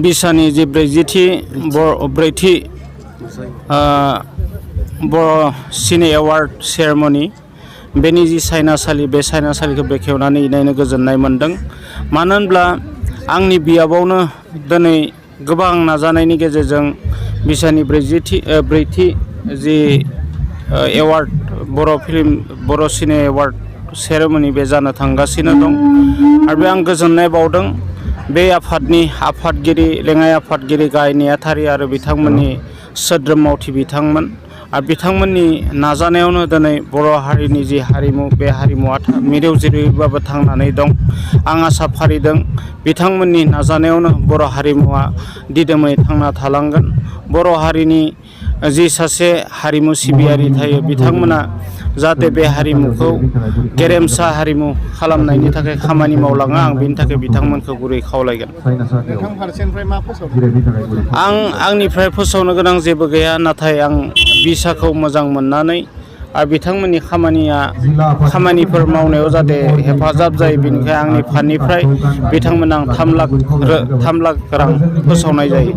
बिसानि जे ब्रैथि बर' सिने award ceremony बेनि जि सायनासालि बे सायनासालिखौ बेखेवनानै नायनो गोजोननाय मोन्दों। मानो होनब्ला आंनि बियाबावनो दिनै गोबां नाजानायनि गेजेरजों बिसानि ब्रैथि जि एवार्ड बर' सिने एवार्ड सेरेमनि बे जानो थांगासिनो दं। आरो बे आं गोजोननाय बावदों बे आफादनि आफादगिरि लेङाइ आफादगिरि गाहाय नेहाथारि आरो बिथांमोननि सोद्रोम मावथि बिथांमोन आरो बिथांमोननि नाजानायावनो दिनै बर' हारिनि जि हारिमु बे हारिमुवा मिरौ जिरौबाबो थांनानै दं। आं आसा फारिदों बिथांमोननि नाजानायावनो बर' हारिमुवा दिदोमै थांना थालांगोन। बर' हारिनि जि सासे हारिमु सिबियारि थायो बिथांमोना जाहाथे बे हारिमुखौ गेरेमसा हारिमु खालामनायनि थाखाय खामानि मावलाङो आं बेनि थाखाय बिथांमोनखौ गुरै खावलायगोन। नोंथां फारसेनिफ्राय मा फोसावदों? आंनिफ्राय फोसावनो गोनां जेबो गैया, नाथाय आं बिसाखौ मोजां मोननानै आरो बिथांमोननि खामानिफोर मावनायाव जाहाथे हेफाजाब जायो बेनिखाय आंनि फान्डनिफ्राय बिथांमोना 3 लाख रां फोसावनाय जायो।